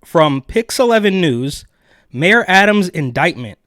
from Pix 11 News, Mayor Adams' indictment,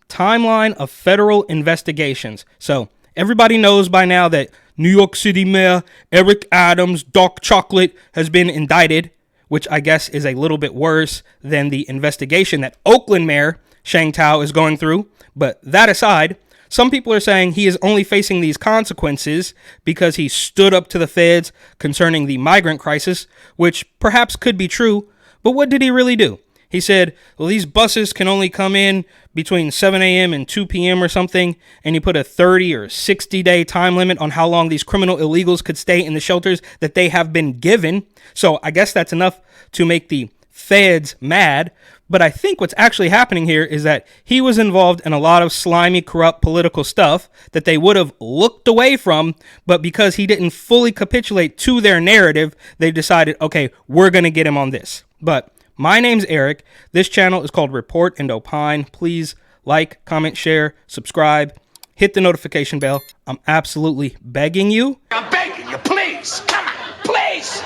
timeline of federal investigations. So everybody knows by now that New York City Mayor Eric Adams, Dark Chocolate, has been indicted, which I guess is a little bit worse than the investigation that Oakland Mayor Shang Tao is going through. But that aside, some people are saying he is only facing these consequences because he stood up to the feds concerning the migrant crisis, which perhaps could be true. But what did he really do? He said, well, these buses can only come in between 7 a.m. and 2 p.m. or something, and he put a 30 or 60-day time limit on how long these criminal illegals could stay in the shelters that they have been given. So I guess that's enough to make the feds mad. But I think what's actually happening here is that he was involved in a lot of slimy, corrupt political stuff that they would have looked away from, but because he didn't fully capitulate to their narrative, they decided, okay, we're going to get him on this. But my name's Eric. This channel is called Report and Opine. Please like, comment, share, subscribe, hit the notification bell. I'm absolutely begging you. I'm begging you, please. Come on, please.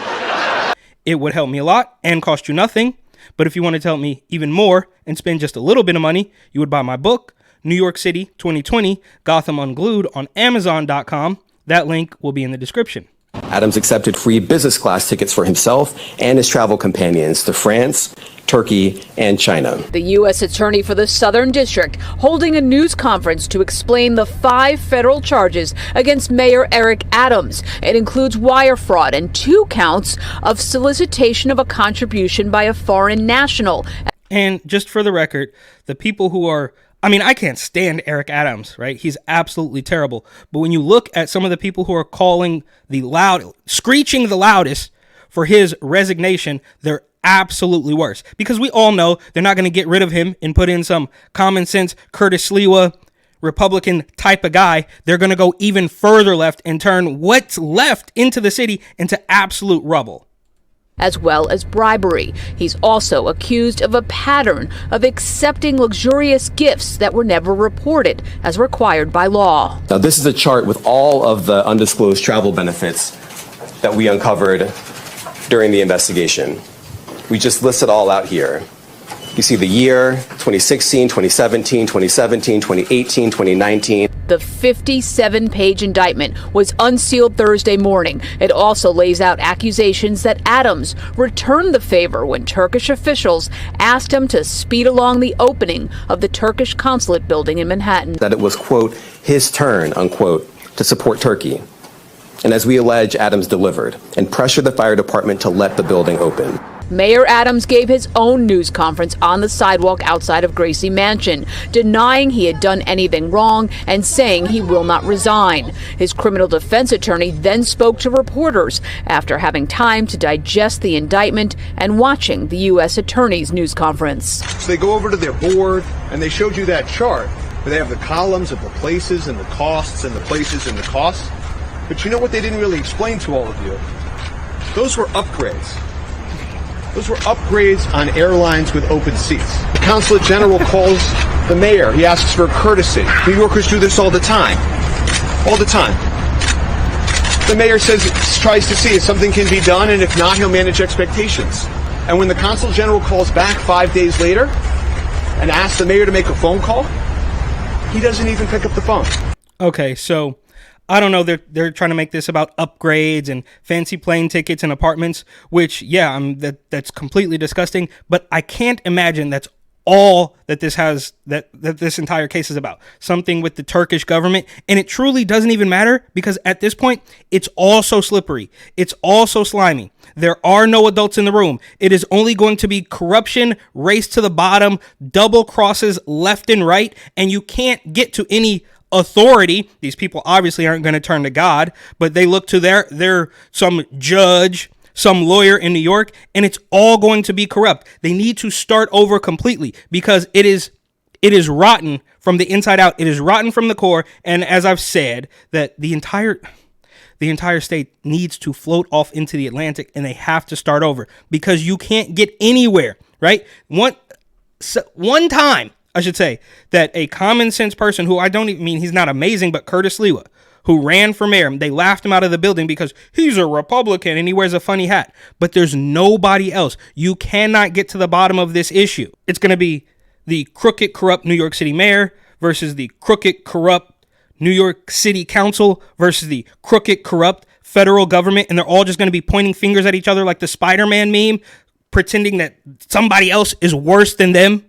It would help me a lot and cost you nothing. But if you want to help me even more and spend just a little bit of money, you would buy my book, New York City 2020, Gotham Unglued, on Amazon.com. That link will be in the description. Adams accepted free business class tickets for himself and his travel companions to France, Turkey, and China. The U.S. Attorney for the Southern District holding a news conference to explain the 5 federal charges against Mayor Eric Adams. It includes wire fraud and 2 counts of solicitation of a contribution by a foreign national. And just for the record, the people who are, I can't stand Eric Adams, right? He's absolutely terrible. But when you look at some of the people who are screeching the loudest for his resignation, they're absolutely worse. Because we all know they're not going to get rid of him and put in some common sense Curtis Sliwa Republican type of guy. They're going to go even further left and turn what's left into the city into absolute rubble. As well as bribery. He's also accused of a pattern of accepting luxurious gifts that were never reported as required by law. Now, this is a chart with all of the undisclosed travel benefits that we uncovered during the investigation. We just list it all out here. You see the year, 2016, 2017, 2017, 2018, 2019. The 57-page indictment was unsealed Thursday morning. It also lays out accusations that Adams returned the favor when Turkish officials asked him to speed along the opening of the Turkish consulate building in Manhattan. That it was, quote, his turn, unquote, to support Turkey. And as we allege, Adams delivered and pressured the fire department to let the building open. Mayor Adams gave his own news conference on the sidewalk outside of Gracie Mansion, denying he had done anything wrong and saying he will not resign. His criminal defense attorney then spoke to reporters after having time to digest the indictment and watching the U.S. Attorney's news conference. So they go over to their board and they showed you that chart where they have the columns of the places and the costs and the places and the costs. But you know what they didn't really explain to all of you? Those were upgrades. Those were upgrades on airlines with open seats. The consulate general calls the mayor. He asks for courtesy. New Yorkers do this all the time. All the time. The mayor tries to see if something can be done, and if not, he'll manage expectations. And when the consul general calls back 5 days later and asks the mayor to make a phone call, he doesn't even pick up the phone. Okay, so I don't know, they're trying to make this about upgrades and fancy plane tickets and apartments, which, yeah, that's completely disgusting, but I can't imagine that's all that this entire case is about. Something with the Turkish government, and it truly doesn't even matter because at this point, it's all so slippery. It's all so slimy. There are no adults in the room. It is only going to be corruption, race to the bottom, double crosses left and right, and you can't get to any authority. These people obviously aren't going to turn to God, but they look to their some judge, some lawyer in New York, and it's all going to be corrupt. They need to start over completely because it is rotten from the inside out. It is rotten from the core. And as I've said, that the entire state needs to float off into the Atlantic, and they have to start over because you can't get anywhere, right? One time, I should say, that a common sense person who I don't even mean he's not amazing, but Curtis Sliwa, who ran for mayor. They laughed him out of the building because he's a Republican and he wears a funny hat. But there's nobody else. You cannot get to the bottom of this issue. It's going to be the crooked, corrupt New York City mayor versus the crooked, corrupt New York City council versus the crooked, corrupt federal government. And they're all just going to be pointing fingers at each other like the Spider-Man meme, pretending that somebody else is worse than them.